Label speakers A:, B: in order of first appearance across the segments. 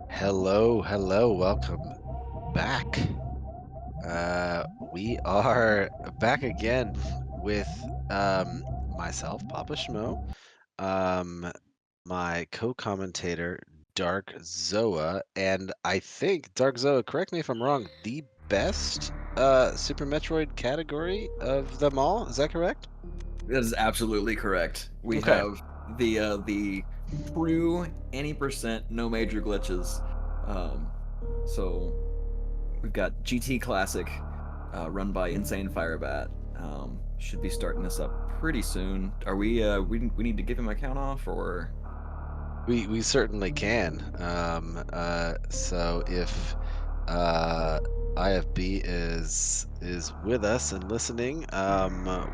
A: Hello, hello, welcome back. We are back again with myself, Papa Schmo, um, my co-commentator, Dark Zoa, and I think Dark Zoa, correct me if I'm wrong, the best Super Metroid category of them all. Is that correct?
B: That is absolutely correct. We
A: Okay.
B: have the true any percent no major glitches. Um, so we've got GT Classic, run by InsaneFirebat. Should be starting this up pretty soon. Are we? We need to give him a count off, or
A: We certainly can. So if uh, IFB is with us and listening,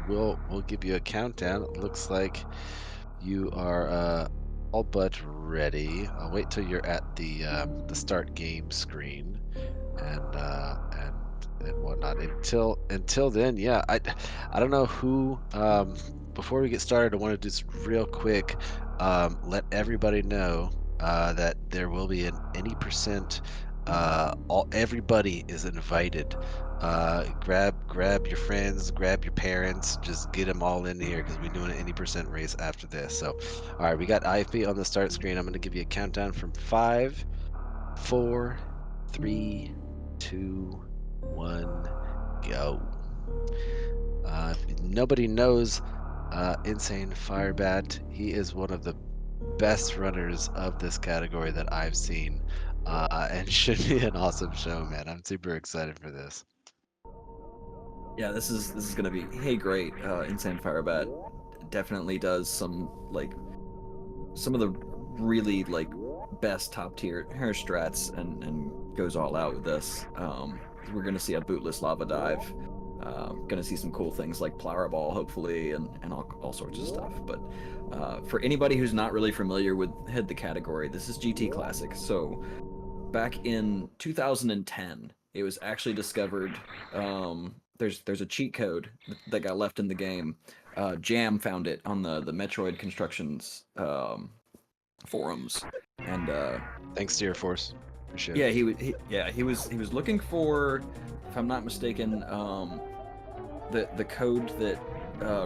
A: we'll give you a countdown. It looks like you are all but ready. I'll wait till you're at the start game screen and whatnot. Until then, yeah, I don't know who. Before we get started, I want to just real quick let everybody know that there will be an any percent. Everybody is invited. Grab your friends, grab your parents, just get them all in here because we're doing an any percent race after this. So, all right, we got IFB on the start screen. I'm going to give you a countdown from 5, 4, 3, 2, 1, go. If nobody knows InsaneFirebat. He is one of the best runners of this category that I've seen, and should be an awesome show, man. I'm super excited for this.
B: yeah, this is gonna be hey great. InsaneFirebat definitely does some of the really best top tier hair strats and goes all out with this. We're gonna see a bootless lava dive. Gonna see some cool things like Plower Ball, hopefully, and all sorts of stuff. But for anybody who's not really familiar with the category, this is GT Classic. So back in 2010, it was actually discovered. There's a cheat code that got left in the game. Jam found it on the Metroid Constructions forums, and
A: Thanks to your force. Appreciate
B: yeah,
A: it.
B: he was looking for, if I'm not mistaken, the code that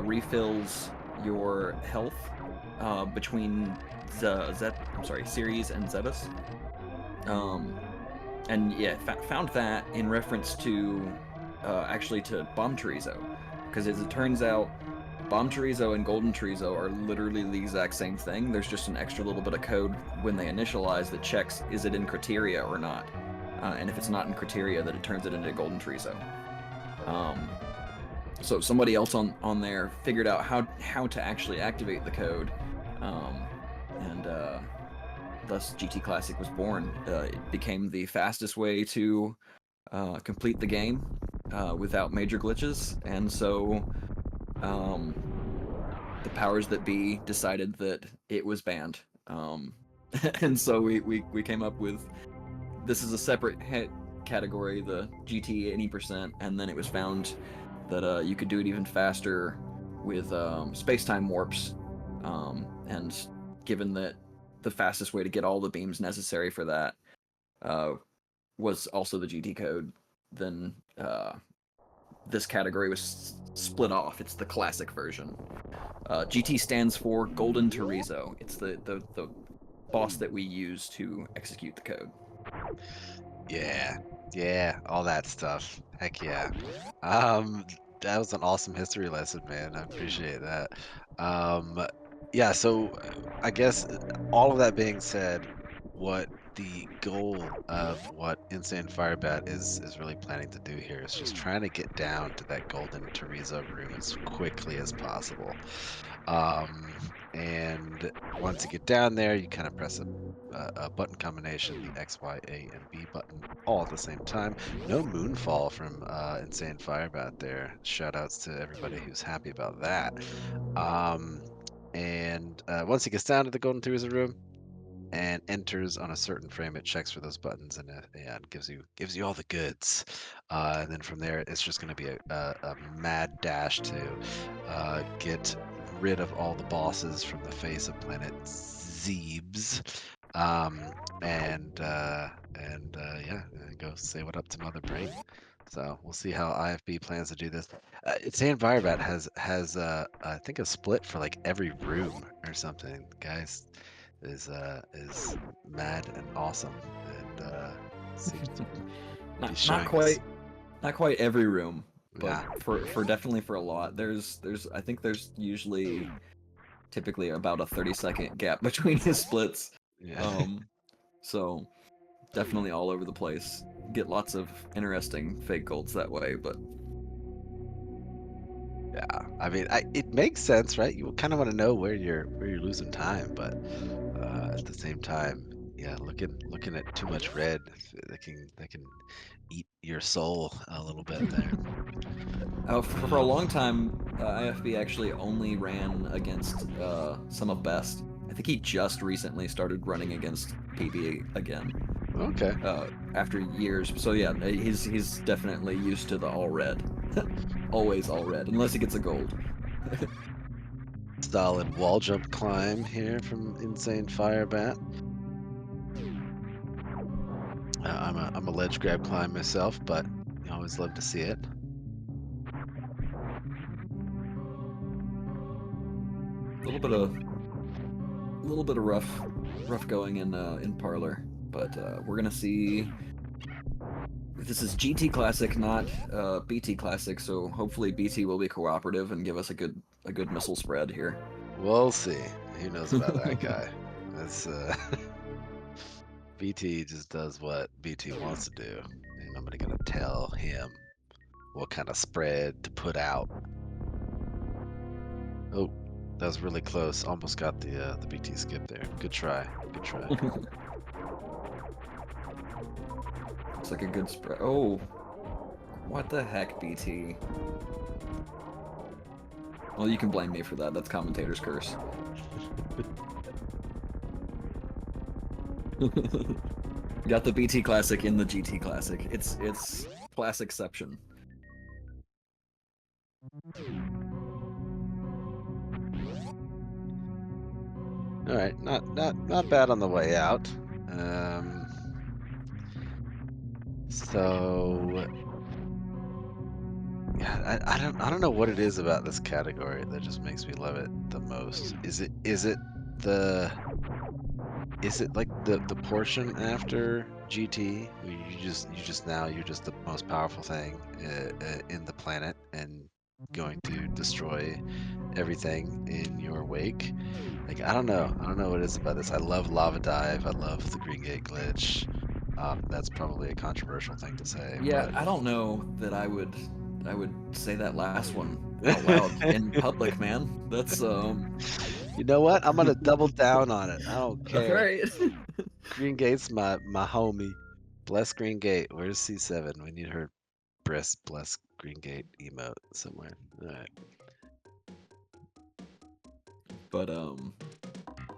B: refills your health between Ceres and Zetus. Um, and yeah, found that in reference to actually to Bomb Chorizo, because as it turns out, Bomb Chorizo and Golden Chorizo are literally the exact same thing. There's just an extra little bit of code when they initialize that checks is it in criteria or not, and if it's not in criteria, then it turns it into Golden Chorizo. Um, so somebody else on there figured out how to actually activate the code, um, and thus GT Classic was born. It became the fastest way to complete the game without major glitches, and so um, the powers that be decided that it was banned. And so we came up with, this is a separate category, the GT 80%, and then it was found that you could do it even faster with space-time warps, and given that the fastest way to get all the beams necessary for that was also the GT code, then this category was split off. It's the classic version. GT stands for Golden Chorizo. It's the boss that we use to execute the code.
A: Yeah, yeah, all that stuff. Heck yeah. Um, that was an awesome history lesson, man. I appreciate that. Um, yeah, so I guess all of that being said, what the goal of what Insane Firebat is really planning to do here is just trying to get down to that golden Teresa room as quickly as possible. And once you get down there, you kind of press a button combination, the X, Y, A, and B button, all at the same time. No moonfall from Insane Firebat there. Shout outs to everybody who's happy about that. Um, and once he gets down to the Golden Teresa room and enters on a certain frame, it checks for those buttons and gives you all the goods. And then from there, it's just going to be a mad dash to get rid of all the bosses from the face of planet Zeebs. Um, yeah, go say what up to Mother Brain. So we'll see how IFB plans to do this. InsaneFirebat has I think a split for like every room or something. Guys is mad and awesome and seems to be
B: Not
A: showing us.
B: quite, not quite every room, but
A: Yeah,
B: for definitely for a lot. I think there's usually typically about a 30-second gap between his splits.
A: yeah.
B: Um, so definitely all over the place. Get lots of interesting fake golds that way, but
A: Yeah, I mean, it makes sense, right? You kind of want to know where you're losing time, but at the same time, yeah, looking at too much red, that can eat your soul a little bit there.
B: for a long time, IFB actually only ran against some of best. I think he just recently started running against PB again
A: Okay,
B: after years. So yeah, he's definitely used to the all red, always all red, unless he gets a gold.
A: solid wall jump climb here from InsaneFirebat. I'm a ledge grab climb myself, but you always love to see it.
B: A little bit of rough going in parlor, but we're gonna see. This is GT Classic, not BT Classic, so hopefully BT will be cooperative and give us a good missile spread here.
A: We'll see. Who knows about that guy? That's BT just does what BT wants to do. Ain't nobody gonna tell him what kind of spread to put out. Oh, that was really close. Almost got the BT skip there. Good try. Good try.
B: It's like a good spread. Oh, what the heck, BT? Well, you can blame me for that. That's commentator's curse. Got the BT Classic in the GT Classic. It's class exception.
A: All right, not bad on the way out. So yeah, I don't know what it is about this category that just makes me love it the most. The is it like the portion after GT where you're just the most powerful thing in the planet and going to destroy everything in your wake? Like I don't know what it is about this. I love lava dive. I love the green gate glitch. That's probably a controversial thing to say,
B: Yeah,
A: but
B: I don't know that I would say that last one out loud in public, man. That's
A: you know what? I'm gonna double down on it. I don't
B: all
A: care.
B: right.
A: Green Gate's my homie. Bless Green Gate. Where's C7? We need her bless Green Gate emote somewhere. All right.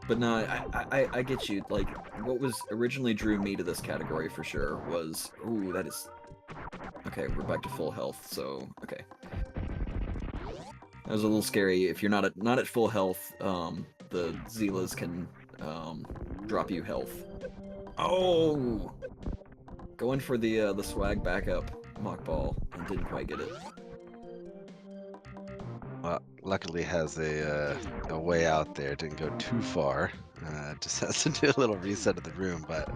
B: But no, I get you. Like, what was originally drew me to this category for sure was, ooh, that is okay. We're back to full health, so okay. That was a little scary. If you're not at full health, the Zeelas can drop you health. Oh, going for the swag backup mock ball and didn't quite get it.
A: Well, luckily has a way out there. Didn't go too far. Just has to do a little reset of the room, but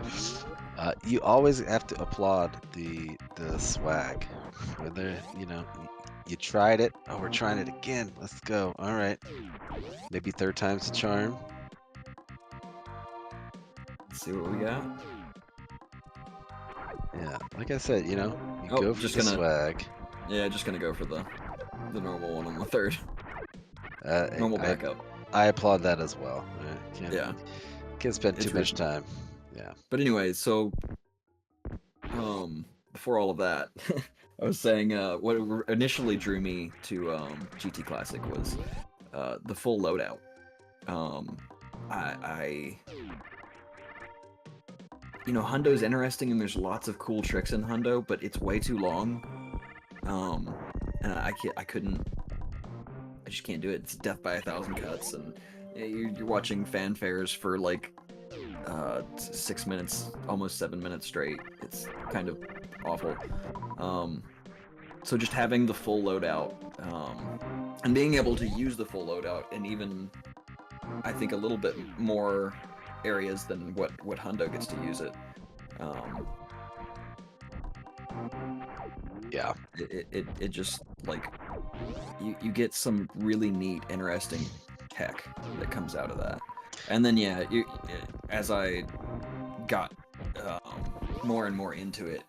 A: you always have to applaud the swag. Whether you tried it. Oh, we're trying it again. Let's go. All right. Maybe third time's the charm.
B: Let's see what we got.
A: Yeah, like I said, you
B: Oh,
A: go for
B: just
A: the
B: gonna
A: swag.
B: yeah, just gonna go for the normal one on the third.
A: Uh,
B: Normal
A: I
B: backup.
A: I applaud that as well.
B: Yeah,
A: Can't spend
B: it's
A: too much
B: reasonable.
A: time. Yeah.
B: But anyway, so before all of that, I was saying what initially drew me to GT Classic was the full loadout. I Hundo's interesting and there's lots of cool tricks in Hundo, but it's way too long. And I just can't do it. It's death by 1,000 cuts, and You're watching fanfares for like 6 minutes, almost 7 minutes straight. It's kind of awful. So just having the full loadout, and being able to use the full loadout, and even I think a little bit more areas than what Hundo gets to use it.
A: Yeah.
B: It just like you get some really neat, interesting tech that comes out of that. And then yeah, as I got more and more into it,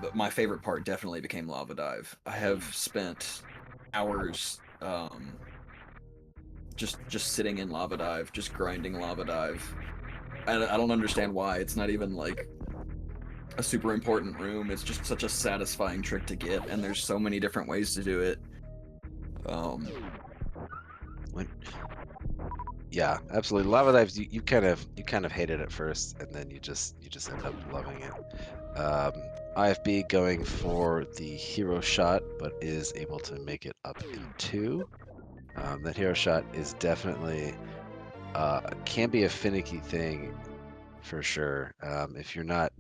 B: but my favorite part definitely became Lava Dive. I have spent hours just sitting in Lava Dive, just grinding Lava Dive. I don't understand why. It's not even like a super important room. It's just such a satisfying trick to get, and there's so many different ways to do it.
A: Yeah, absolutely. Lava dives, you kind of hate it at first, and then you just end up loving it. IFB going for the hero shot, but is able to make it up in two. That hero shot is definitely can be a finicky thing for sure. If you're not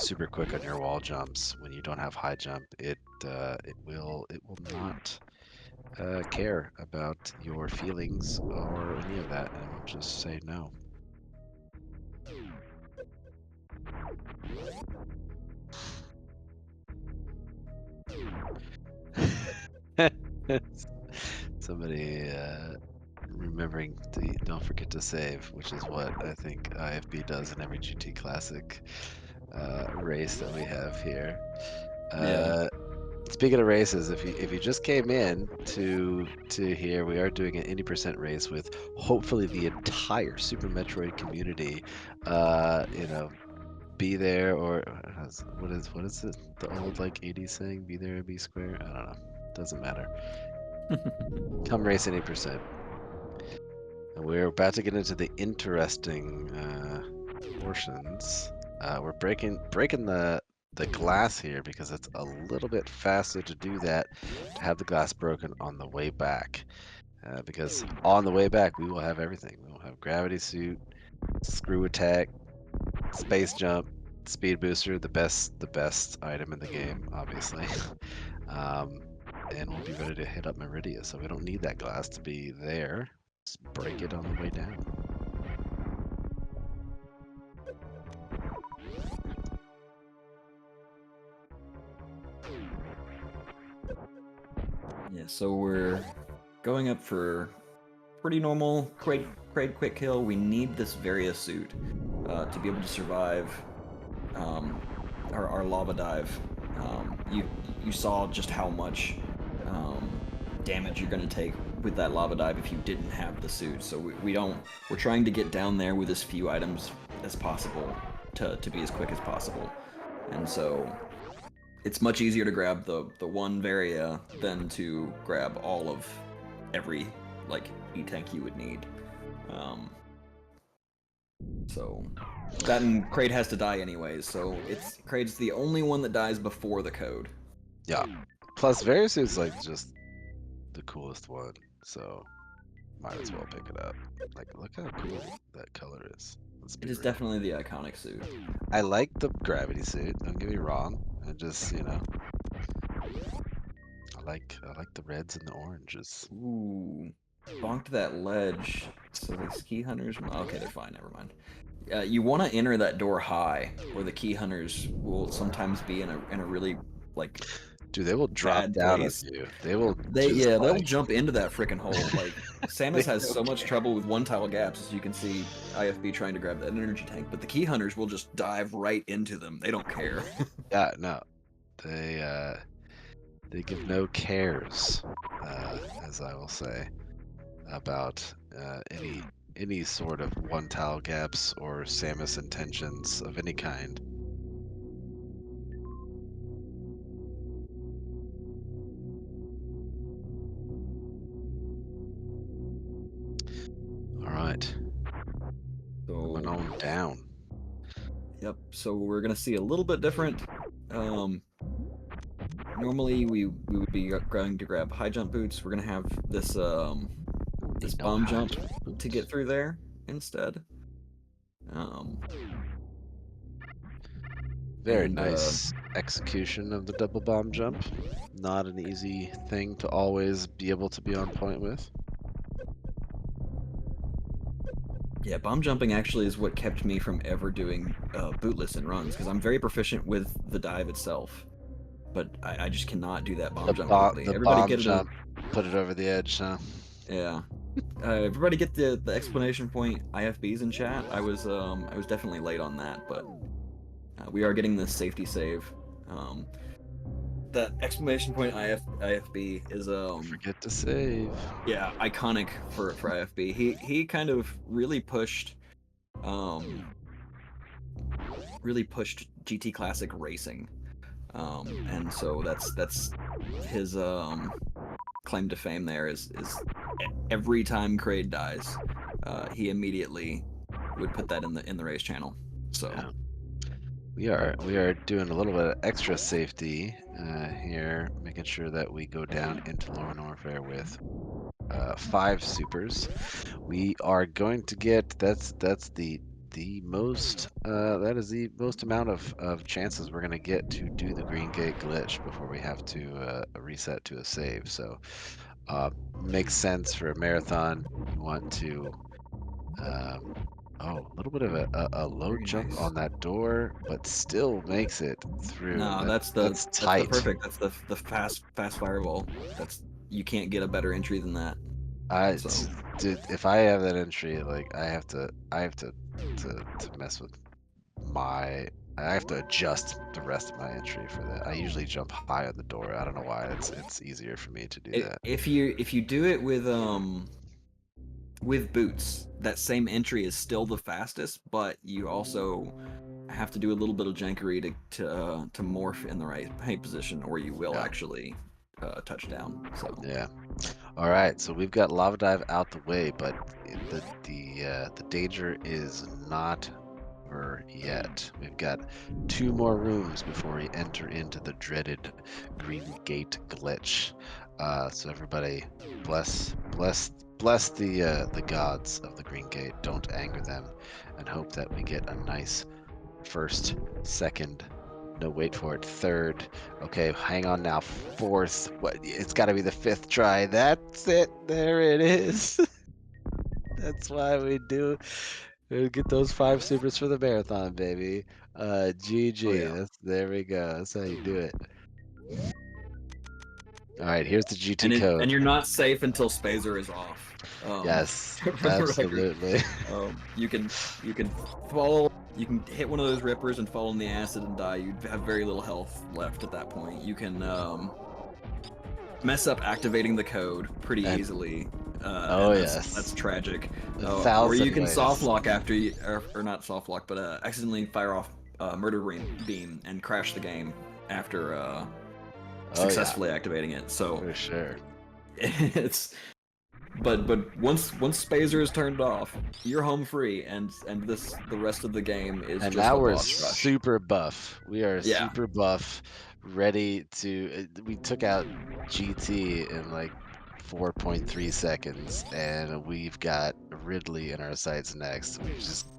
A: super quick on your wall jumps when you don't have high jump, it will not care about your feelings or any of that, and will just say no. Somebody remembering to don't forget to save, which is what I think IFB does in every GT Classic race that we have here.
B: Yeah.
A: Speaking of races, if you just came in to here, we are doing an 80% race with hopefully the entire Super Metroid community. You know, be there or what is it? The old like 80s saying, be there or be square? I don't know. Doesn't matter. Come race 80%. And we're about to get into the interesting portions. We're breaking the glass here because it's a little bit faster to do that, to have the glass broken on the way back. Because on the way back, we will have everything. We will have gravity suit, screw attack, space jump, speed booster, the best item in the game, obviously. And we'll be ready to hit up Meridia, so we don't need that glass to be there. Just break it on the way down.
B: Yeah, so we're going up for pretty normal Kraid quick kill. We need this Varia suit to be able to survive our lava dive. You saw just how much damage you're going to take with that lava dive if you didn't have the suit. So we're trying to get down there with as few items as possible to be as quick as possible. And so it's much easier to grab the one Varia than to grab all of every like E-tank you would need. So that, and Kraid has to die anyways, so Kraid's the only one that dies before the code.
A: Yeah. Plus, Varus is like just the coolest one, so might as well pick it up. Like, look how cool that color is.
B: It is definitely the iconic suit.
A: I like the gravity suit. Don't get me wrong. I just, I like the reds and the oranges.
B: Ooh, bonked that ledge. So these key hunters. Okay, they're fine. Never mind. You want to enter that door high, or the key hunters will sometimes be in a really like.
A: Dude, they will drop down on you. They'll
B: jump into that freaking hole. Like Samus has so much trouble with one tile gaps, as you can see. IFB trying to grab that energy tank, but the key hunters will just dive right into them. They don't care.
A: Yeah, no, they give no cares, as I will say, about any sort of one tile gaps or Samus intentions of any kind. All right.
B: So
A: Going on down.
B: Yep. So we're gonna see a little bit different. Normally we would be going to grab high jump boots. We're gonna have this this
A: know
B: bomb
A: how
B: jump
A: to do
B: to
A: it.
B: get through there instead. Um,
A: Very
B: and
A: nice execution of the double bomb jump. Not an easy thing to always be able to be on point with.
B: Yeah, bomb jumping actually is what kept me from ever doing bootless and runs, because I'm very proficient with the dive itself, but I just cannot do that bomb jump quickly.
A: The
B: Everybody
A: bomb
B: get it a
A: jump put it over the edge, huh?
B: yeah. Everybody get the explanation point IFBs in chat. I was definitely late on that, but we are getting this safety save. Um, that exclamation point IFB is
A: Don't forget to save.
B: yeah, iconic for IFB. He kind of um really pushed GT Classic racing. And so that's his claim to fame there is every time Kraid dies, he immediately would put that in the race channel. So
A: Yeah. We are doing a little bit of extra safety here, making sure that we go down into Lower Warfare with 5 supers. We are going to get that's the most that is the most amount of chances we're going to get to do the green gate glitch before we have to reset to a save. So makes sense for a marathon. You want to um, oh, a little bit of a low
B: very
A: jump
B: nice.
A: on that door, but still makes it through.
B: No,
A: That's
B: that's the
A: tight.
B: perfect. That's the fast fireball. That's you can't get a better entry than that.
A: I,
B: So
A: dude, if I have that entry, like I have to mess with my, I have to adjust the rest of my entry for that. I usually jump high on the door. I don't know why. It's easier for me to do that.
B: if you do it with boots, that same entry is still the fastest, but you also have to do a little bit of jankery to morph in the right position, or you will
A: Yeah,
B: actually touch down. So
A: yeah. All right, so we've got lava dive out the way, but the danger is not over yet. We've got 2 more rooms before we enter into the dreaded green gate glitch. So everybody, bless the gods of the green gate. Don't anger them, and hope that we get a nice first, second. No, wait for it. Third. Okay, hang on now. Fourth. What? It's got to be the 5th try. That's it. There it is. That's why we do. We get those 5 supers for the marathon, baby.
B: oh
A: GG.
B: yeah.
A: There we go. That's how you do it. All right, here's the GT code.
B: And you're not safe until Spazer is off.
A: Yes,
B: For the record,
A: absolutely.
B: you can fall, you can hit one of those rippers and fall in the acid and die. You have very little health left at that point. You can mess up activating the code pretty
A: And
B: easily,
A: oh
B: and that's
A: yes,
B: tragic.
A: a
B: Or you
A: thousand
B: can soft
A: ways.
B: lock after you, or not soft lock, but accidentally fire off murder beam and crash the game after
A: Oh yeah,
B: successfully activating it. So
A: for sure.
B: it's but once Spazer is turned off, you're home free, and the rest of the game is
A: And
B: just
A: now
B: a
A: we're
B: boss rush.
A: super buff. We are
B: Yeah.
A: super buff, ready to. We took out GT in like 4.3 seconds, and we've got Ridley in our sights next.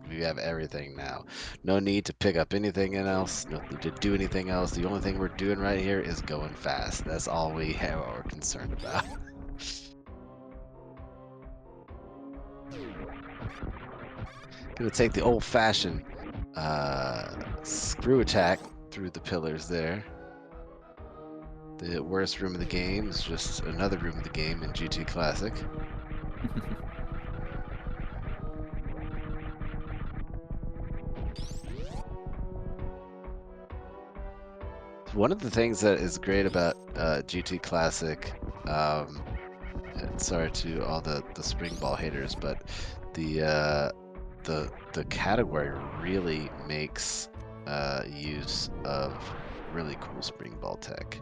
A: We have everything now. No need to pick up anything else. No need to do anything else. The only thing we're doing right here is going fast. That's all we have. We're concerned about. Gonna take the old-fashioned screw attack through the pillars there. The worst room of the game is just another room of the game in GT Classic. One of the things that is great about GT Classic, and sorry to all the spring ball haters, but the uh, the category really makes use of really cool spring ball tech.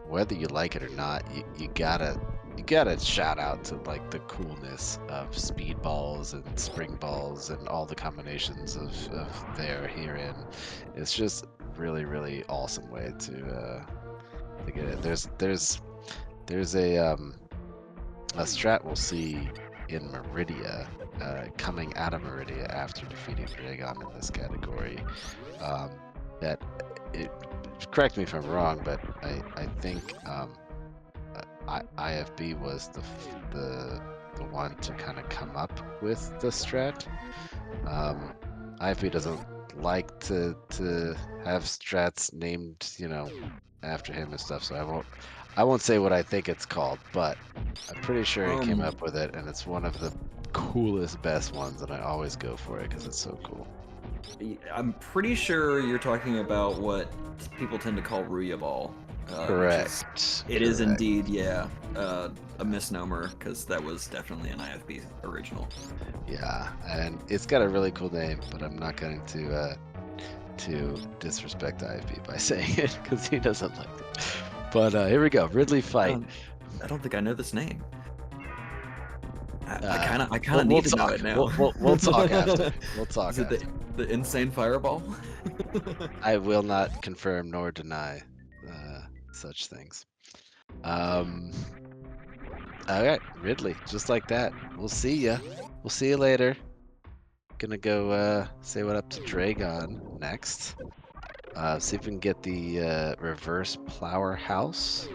A: Whether you like it or not, you gotta shout out to like the coolness of speed balls and spring balls and all the combinations of there herein. It's just really awesome way to get it. There's a a strat we'll see in Meridia, coming out of Meridia after defeating Dragon in this category. That it, correct me if I'm wrong, but I think IFB was the one to kind of come up with the strat. IFB doesn't like to have strats named, after him and stuff, so I won't say what I think it's called, but I'm pretty sure he came
B: Um,
A: up with it, and it's one of the coolest, best ones, and I always go for it because it's so cool.
B: I'm pretty sure you're talking about what people tend to call Ruya Ball, which is
A: Correct.
B: it is
A: Correct.
B: indeed, yeah, a misnomer because that was definitely an IFB original.
A: Yeah, and it's got a really cool name, but I'm not going to disrespect IFB by saying it because he doesn't like it. But here we go. Ridley fight.
B: I don't think I know this name. I kind
A: We'll
B: of need to know
A: talk.
B: it now.
A: We'll talk after. We'll talk
B: Is it
A: after.
B: the Insane Fireball?
A: I will not confirm nor deny such things. All right, Ridley, just like that. We'll see ya. We'll see you later. Gonna go say what up to Dragon next. See if we can get the reverse plower house.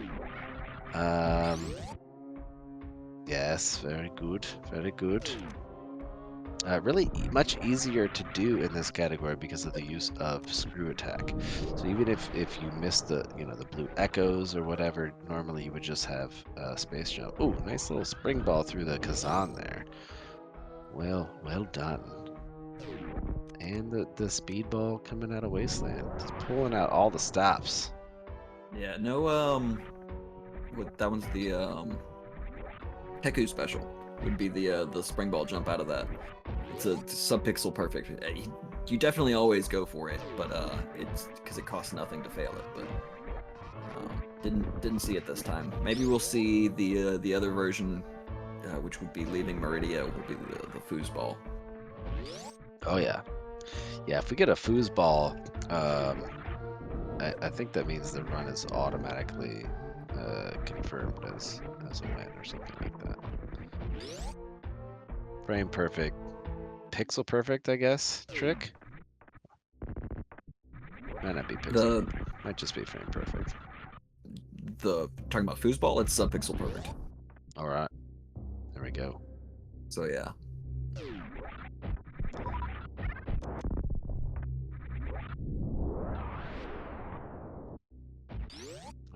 A: Yes, very good, very good. Really much easier to do in this category because of the use of screw attack. So even if you miss the the blue echoes or whatever, normally you would just have space jump. Oh, nice little spring ball through the Kazan there. Well done. And the speed ball coming out of Wasteland, just pulling out all the stops.
B: Yeah, no, that one's the Heku special. Would be the spring ball jump out of that. It's a sub-pixel perfect. You definitely always go for it, but it's because it costs nothing to fail it. But didn't see it this time. Maybe we'll see the other version, which would be leaving Meridia, will be the foosball.
A: Oh yeah, yeah. If we get a foosball, I think that means the run is automatically confirmed as a win or something like that. Frame perfect, pixel perfect, I guess. Trick. Might not be pixel. Might just be frame perfect.
B: Talking about foosball, it's sub-pixel perfect.
A: All right, there we go.
B: So yeah.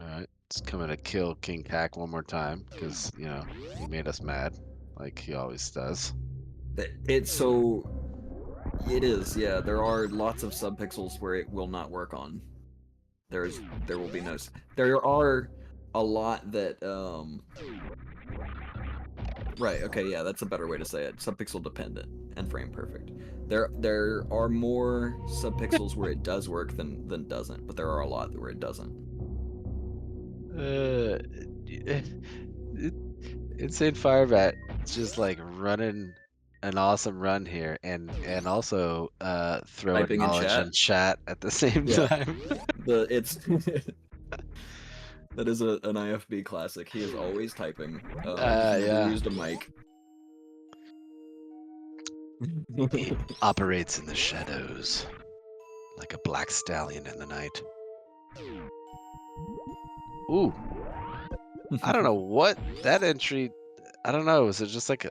A: All right, it's coming to kill King Pack one more time because he made us mad, like he always does.
B: It is, yeah. There are lots of subpixels where it will not work on. There will be no. There are a lot that Right. Okay. Yeah, that's a better way to say it. Subpixel dependent and frame perfect. There are more subpixels where it does work than doesn't, but there are a lot where it doesn't.
A: InsaneFirebat just like running an awesome run here and also throwing
B: Typing in
A: knowledge
B: chat.
A: in chat at the same time.
B: It's that is an IFB classic. He is always typing. He's never used a mic.
A: He operates in the shadows like a black stallion in the night. Ooh. I don't know what that entry. I don't know. Was it just like a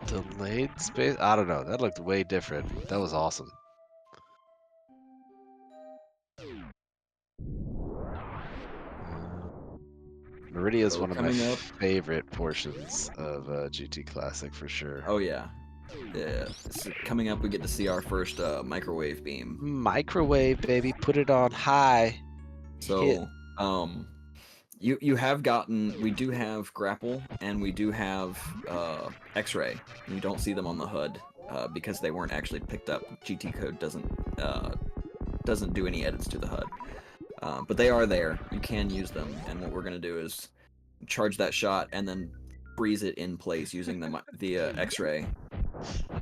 A: delayed space? I don't know. That looked way different. That was awesome. Meridia is one of my favorite portions of GT Classic for sure.
B: Oh yeah. Yeah. So coming up, we get to see our first microwave beam.
A: Microwave, baby. Put it on high.
B: So,
A: Hit.
B: you have gotten. We do have grapple, and we do have X-ray. You don't see them on the HUD because they weren't actually picked up. GT code doesn't do any edits to the HUD, but they are there. You can use them, and what we're gonna do is charge that shot and then freeze it in place using the X-ray.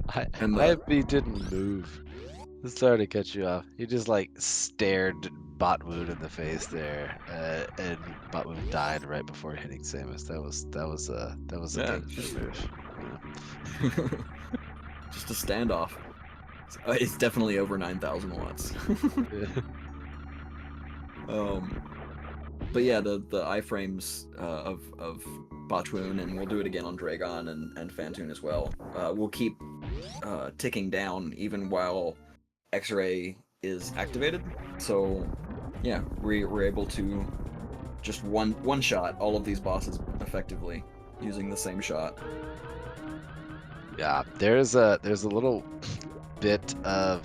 A: IFB didn't move. Sorry to cut you off. He just like stared Botwood in the face there, and Botwood died right before hitting Samus. That was a
B: Yeah,
A: gangster
B: just
A: move.
B: just a standoff. It's definitely over 9,000 watts.
A: Yeah.
B: um, but yeah, the iframes of Botwoon, and we'll do it again on Dragon and Fantoon as well. We'll keep ticking down even while X-ray is activated. So yeah, we're able to just one shot all of these bosses effectively using the same shot.
A: Yeah, there's a little bit of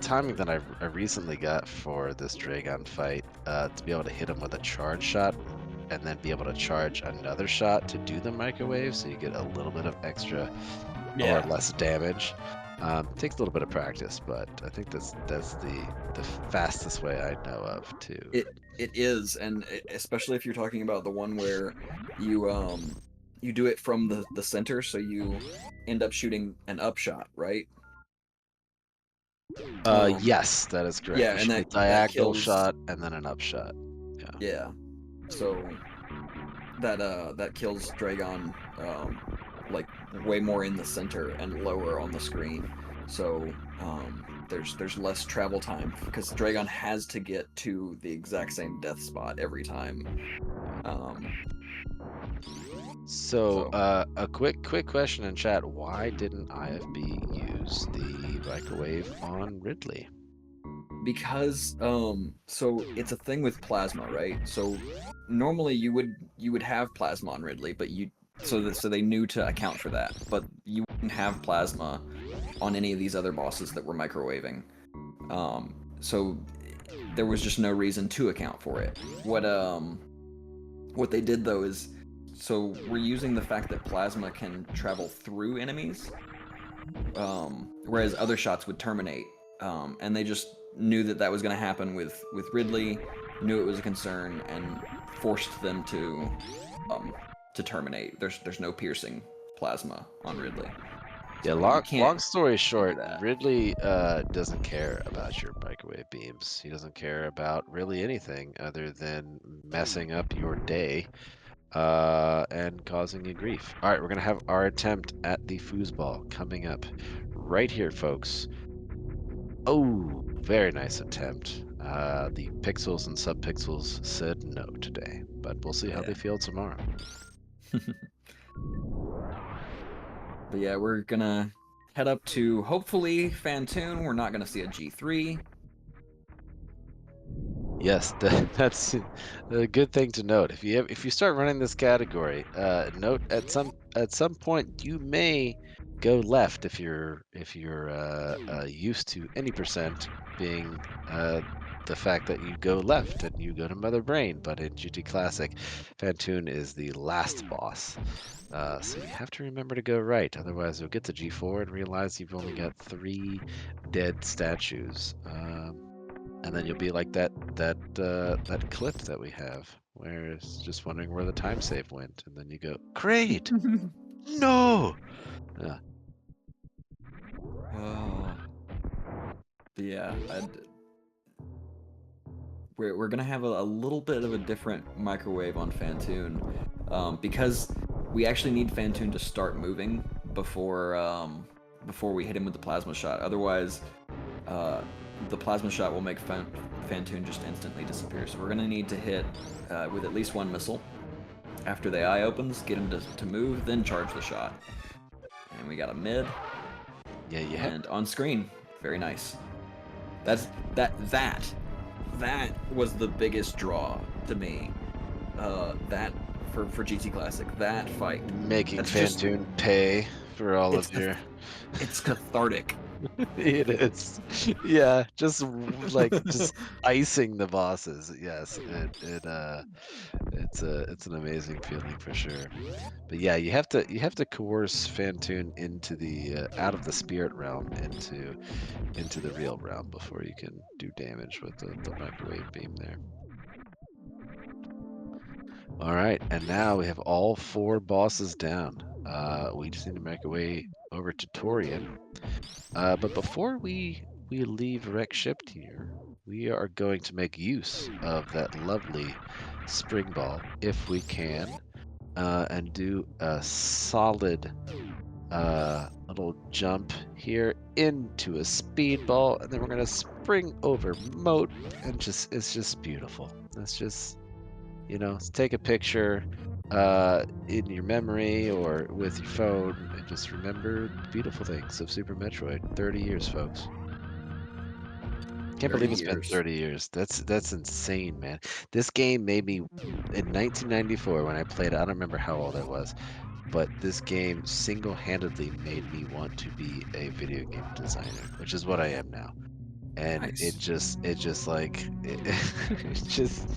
A: timing that I recently got for this Dragon fight to be able to hit him with a charge shot and then be able to charge another shot to do the microwave, so you get a little bit of extra or
B: Yeah,
A: less damage. Takes a little bit of practice, but I think that's the fastest way I know of too.
B: it is, and especially if you're talking about the one where you do it from the center, so you end up shooting an upshot, right? Um,
A: Yes, that is correct.
B: yeah,
A: You
B: and
A: shoot a
B: that
A: diagonal
B: kills.
A: shot and then an upshot. Yeah.
B: Yeah, so that kills Dragon like way more in the center and lower on the screen. So there's less travel time because Dragon has to get to the exact same death spot every time. Um,
A: So,
B: so
A: a quick question in chat. Why didn't IFB use the microwave on Ridley?
B: because so it's a thing with plasma, right? So normally you would have plasma on Ridley, but so they knew to account for that, but you wouldn't have plasma on any of these other bosses that were microwaving. So there was just no reason to account for it. What they did though is, so we're using the fact that plasma can travel through enemies, whereas other shots would terminate. And they just knew that that was going to happen with Ridley, knew it was a concern, and forced them to terminate. There's no piercing plasma on Ridley,
A: Yeah,
B: so you can't
A: long story
B: do
A: short,
B: that.
A: Ridley doesn't care about your microwave beams. He doesn't care about really anything other than messing up your day and causing you grief. All right, we're gonna have our attempt at the foosball coming up right here, folks. Oh, very nice attempt. The pixels and subpixels said no today, but we'll see how they
B: Yeah.
A: feel tomorrow.
B: But yeah, we're gonna head up to hopefully Fantoon. We're not gonna see a G3.
A: Yes, that's a good thing to note. If you start running this category, note at some point you may go left if you're used to any percent being the fact that you go left and you go to Mother Brain. But in GT Classic, Fantoon is the last boss, so you have to remember to go right. Otherwise, you'll get to G4 and realize you've only got 3 dead statues. And then you'll be like that clip that we have, where it's just wondering where the time save went, and then you go, "Great, no!" Yeah,
B: Oh. But yeah, we're gonna have a little bit of a different microwave on Fantoon, because we actually need Fantoon to start moving before we hit him with the plasma shot. Otherwise, uh, the plasma shot will make Fantoon just instantly disappear. So we're gonna need to hit with at least one missile. After the eye opens, get him to move, then charge the shot. And we got a mid,
A: yeah, you have.
B: and on screen. Very nice. That's that was the biggest draw to me. That for GT Classic, that fight.
A: Making
B: That's just
A: Fantoon pay for all
B: it's
A: of your.
B: it's cathartic.
A: It is, yeah, just icing the bosses. Yes, it's an amazing feeling for sure. But yeah, you have to coerce Fantoon into the out of the spirit realm into the real realm before you can do damage with the microwave beam there. All right, and now we have all 4 bosses down. We just need to make our way over to Torian. But before we leave Rex Shipped here, we are going to make use of that lovely spring ball if we can, and do a solid little jump here into a speedball, and then we're gonna spring over moat, and it's just beautiful. It's just, take a picture in your memory or with your phone, and just remember the beautiful things of Super Metroid. 30 years, folks. Can't
B: 30
A: believe it's been
B: years.
A: 30 years. That's insane, man. This game made me in 1994 when I played it. I don't remember how old I was, but this game single-handedly made me want to be a video game designer, which is what I am now. And
B: Nice.
A: it just like, it just,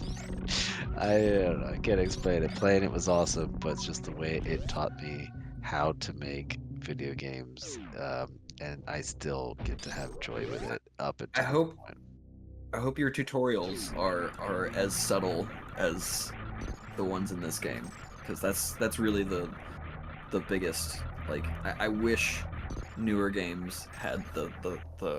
A: I don't know, I can't explain it. Playing it was awesome, but it's just the way it taught me how to make video games, and I still get to have joy with it up
B: I
A: until this
B: hope
A: point.
B: I hope your tutorials are as subtle as the ones in this game, because that's really the biggest. Like, I wish newer games had the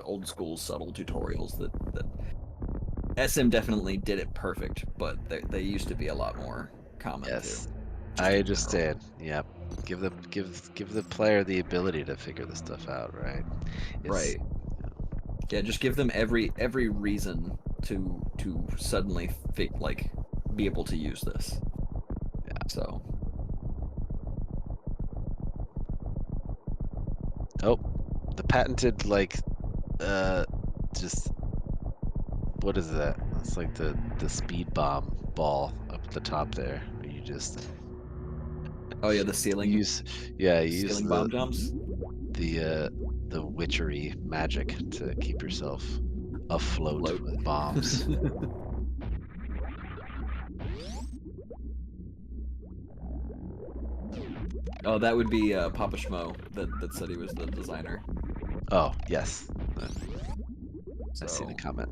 B: old school subtle tutorials that SM definitely did it perfect, but they used to be a lot more common too,
A: Yes,
B: just
A: I
B: in general.
A: understand. Yep. Give the player the ability to figure this stuff out, right? It's
B: Right. Yeah, just give them every reason to suddenly be able to use this. So,
A: oh, the patented like uh just what is that? It's like the speed bomb ball up at the top there. Where you just
B: oh yeah,
A: use yeah, you use
B: ceiling bomb jumps.
A: the uh the witchery magic to keep yourself afloat
B: Float.
A: with bombs.
B: Oh, that would be Papa Schmo that said he was the designer.
A: Oh, yes. I see the
B: So
A: comment.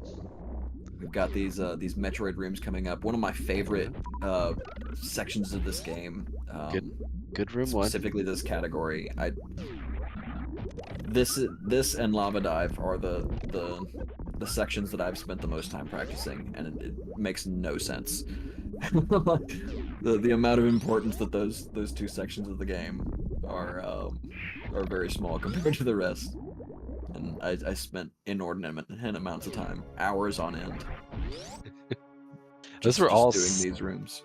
B: we've got these Metroid rooms coming up. One of my favorite sections of this game,
A: Good good room one.
B: specifically this category. This and Lava Dive are the sections that I've spent the most time practicing, and it makes no sense. The amount of importance that those two sections of the game are very small compared to the rest. And I spent inordinate amounts of time, hours on end,
A: Those were
B: just
A: all
B: doing these rooms.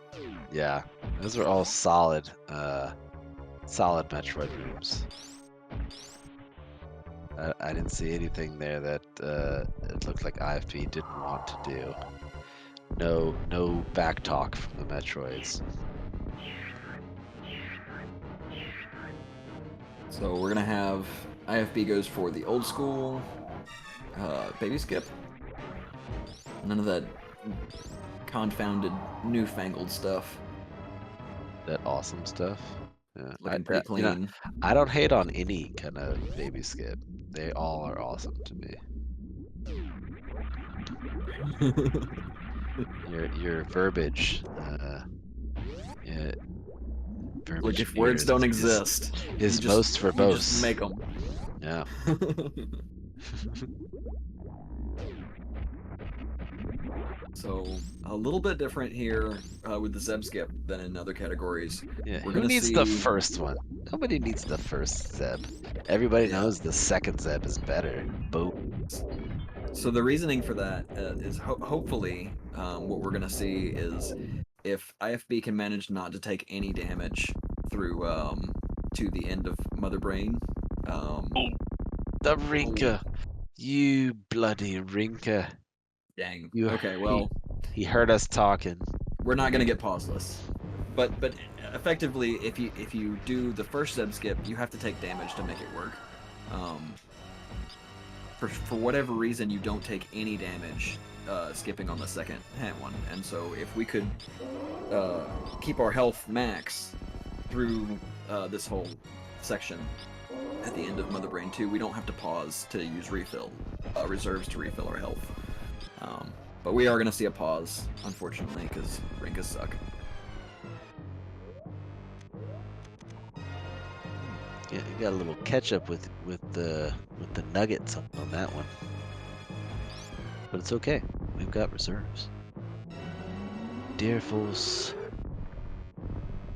A: yeah, those were all solid solid Metroid rooms. I didn't see anything there that it looked like IFP didn't want to do. No back talk from the Metroids.
B: So we're gonna have IFB goes for the old school baby skip. None of that confounded newfangled stuff.
A: That awesome stuff. Yeah,
B: Looking pretty clean.
A: I don't hate on any kind of baby skip. They all are awesome to me. Your verbiage, yeah,
B: Look,
A: verbiage
B: if
A: here
B: words don't exist,
A: is most
B: you just
A: verbose.
B: make them.
A: Yeah.
B: So a little bit different here with the Zeb skip than in other categories.
A: Yeah.
B: We're
A: Who
B: gonna
A: needs the
B: see.
A: first one? Nobody needs the first Zeb. Everybody
B: Yeah.
A: knows the second Zeb is better. Boom.
B: So the reasoning for that is hopefully what we're gonna see is if IFB can manage not to take any damage through to the end of Mother Brain.
A: Oh, the Rinka. You bloody Rinka.
B: Dang.
A: You
B: Okay, well,
A: he heard us talking.
B: we're not gonna get pauseless, but effectively, if you do the first Zeb skip, you have to take damage to make it work. For whatever reason, you don't take any damage skipping on the second one, and so if we could keep our health max through this whole section at the end of Mother Brain 2, we don't have to pause to use reserves to refill our health. But we are going to see a pause, unfortunately, because Rinkas suck.
A: Yeah, you got a little catch up with the nuggets on that one, but it's okay. we've got reserves. Dear Force,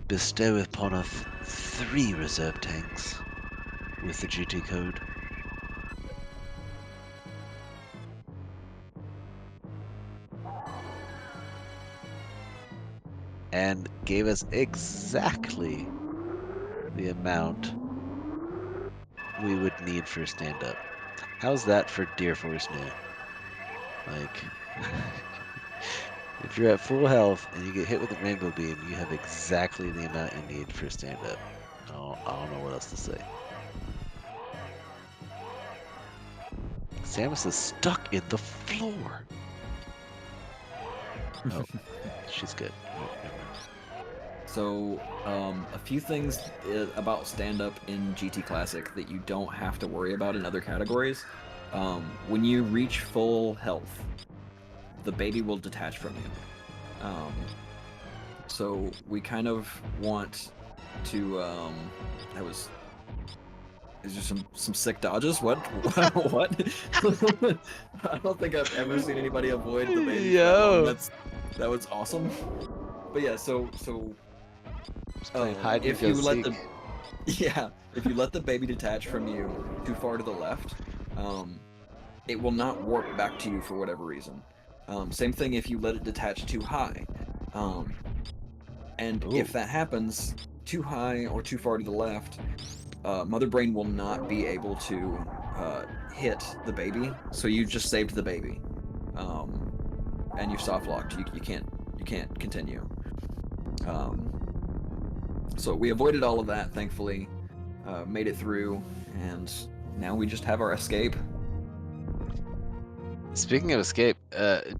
A: bestow upon us 3 reserve tanks with the GT code. And gave us exactly the amount we would need for stand-up. How's that for Deer Force new? Like, if you're at full health and you get hit with a rainbow beam, you have exactly the amount you need for stand-up. I don't know what else to say. Samus is stuck in the floor. Oh, she's good. Oh, never mind.
B: So, a few things about stand-up in GT Classic that you don't have to worry about in other categories. When you reach full health, the baby will detach from you. So we kind of want to. Is there some sick dodges? What? What? I don't think I've ever seen anybody avoid the baby for that long. That was awesome. But yeah, so
A: hide
B: if
A: and
B: you
A: go
B: let
A: seek.
B: if you let the baby detach from you too far to the left, it will not warp back to you for whatever reason. Same thing if you let it detach too high. And
A: Ooh.
B: if that happens too high or too far to the left, Mother Brain will not be able to hit the baby, so you just saved the baby, and you're soft locked. You can't continue. So we avoided all of that, thankfully, made it through, and now we just have our escape.
A: Speaking of escape,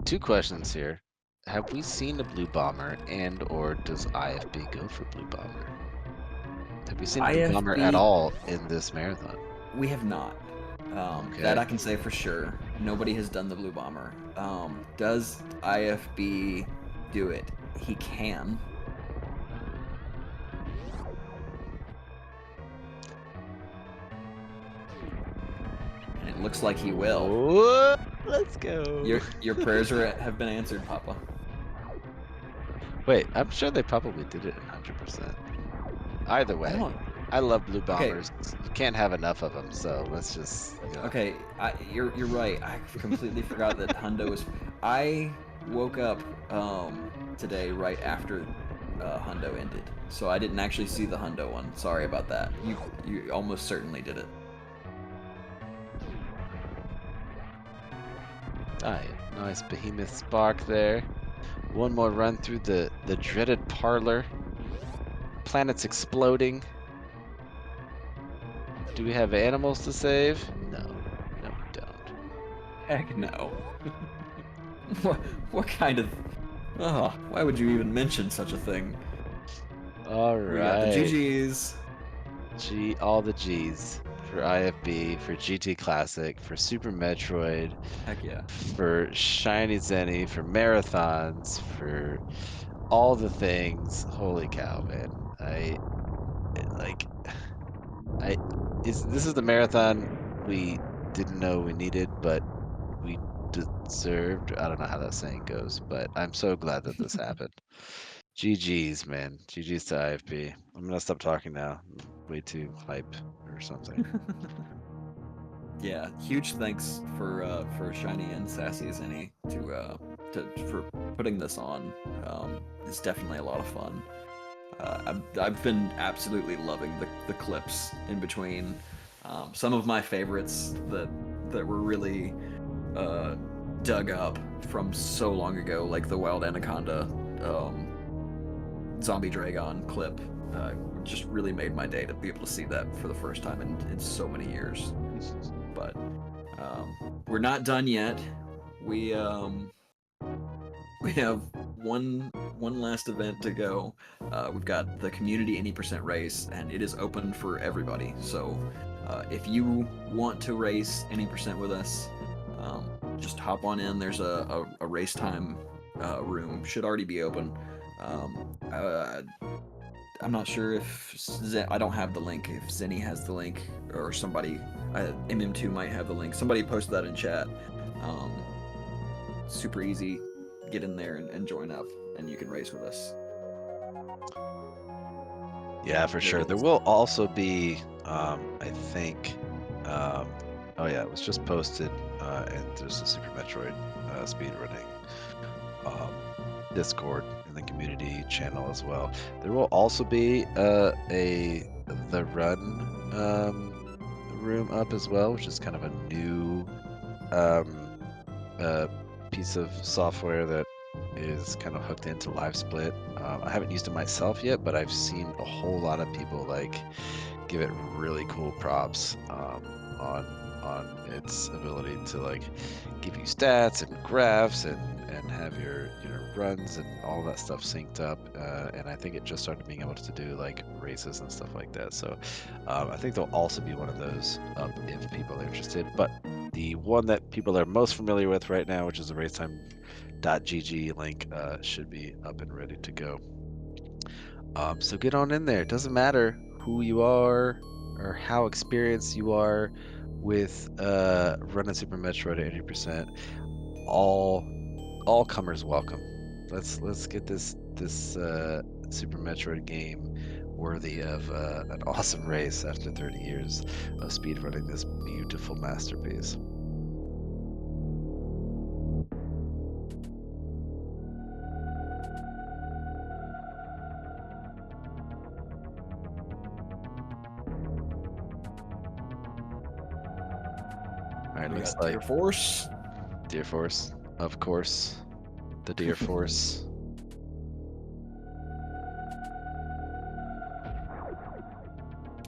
A: 2 questions here. Have we seen a blue bomber, and or does IFB go for blue bomber? Have we seen blue bomber at
B: IFB,
A: all in this marathon?
B: we have not. That
A: Okay.
B: I can say for sure. Nobody has done the blue bomber. Does IFB do it? He can. And it looks like he will.
A: Whoa, let's go.
B: Your prayers have been answered, Papa.
A: Wait, I'm sure they probably did it 100%. Either
B: I
A: way,
B: don't.
A: I love blue
B: Okay.
A: bombers. You can't have enough of them, so let's just, you know.
B: Okay, you're right. I completely forgot that Hundo was. I woke up today right after Hundo ended, so I didn't actually see the Hundo one. Sorry about that. You almost certainly did it.
A: Alright, nice behemoth spark there. One more run through the dreaded parlor. Planet's exploding. Do we have animals to save? No. No, we don't.
B: Heck no. what kind of? Oh, why would you even mention such a thing? We got the
A: Alright.
B: GGs.
A: All the G's. For IFB, for GT Classic, for Super Metroid,
B: Heck yeah.
A: for Shiny Zenny, for marathons, for all the things. Holy cow, man. This is the marathon we didn't know we needed, but we deserved. I don't know how that saying goes, but I'm so glad that this happened. GG's, man. GG's to IFB. I'm gonna stop talking now. I'm way too hype or something.
B: Yeah, huge thanks for Shiny and Sassy Zenny for putting this on. It's definitely a lot of fun. I've been absolutely loving the clips in between. Some of my favorites that were really dug up from so long ago, like the Wild Anaconda Zombie Dragon clip, just really made my day to be able to see that for the first time in so many years. But we're not done yet. We have one last event to go. We've got the community 80% race, and it is open for everybody. So if you want to race 80% with us, just hop on in. There's a race time room. Should already be open. I'm not sure if I don't have the link. If Zenny has the link, or somebody, MM2 might have the link. Somebody posted that in chat. super easy. Get in there and join up, and you can race with us.
A: Yeah, for
B: There
A: sure. There
B: is.
A: will also be, I think, um, oh yeah, it was just posted, and there's a Super Metroid speedrunning um, Discord in the community channel as well. There will also be a the run room up as well, which is kind of a new um, uh, piece of software that is kind of hooked into live split. I haven't used it myself yet, but I've seen a whole lot of people like give it really cool props on its ability to like give you stats and graphs and have your runs and all that stuff synced up. And I think it just started being able to do like races and stuff like that. So I think there'll also be one of those up if people are interested. But the one that people are most familiar with right now, which is the racetime.gg link, should be up and ready to go. So get on in there. It doesn't matter who you are or how experienced you are with running Super Metroid at 80%. All all comers welcome. Let's get this Super Metroid game worthy of an awesome race after 30 years of speedrunning this beautiful masterpiece. All right,
B: We
A: looks
B: got
A: like
B: Tier Force,
A: Deer Force, of course, the Deer Force.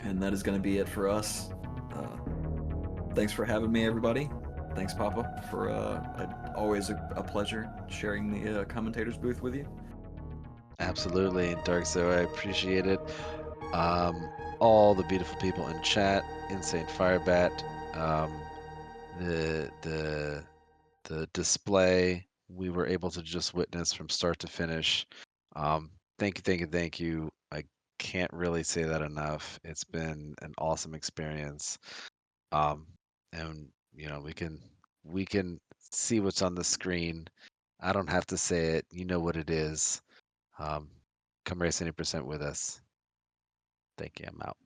B: and that is going to be it for us. Thanks for having me, everybody. Thanks, Papa, for always a pleasure sharing the commentators booth with you.
A: Absolutely, and Dark Zo, I appreciate it. All the beautiful people in chat, InsaneFirebat, the the display we were able to just witness from start to finish. Thank you, thank you, thank you. I can't really say that enough. It's been an awesome experience. Um, and we can see what's on the screen. I don't have to say it. You know what it is. Um, come race 80% with us. Thank you. I'm out.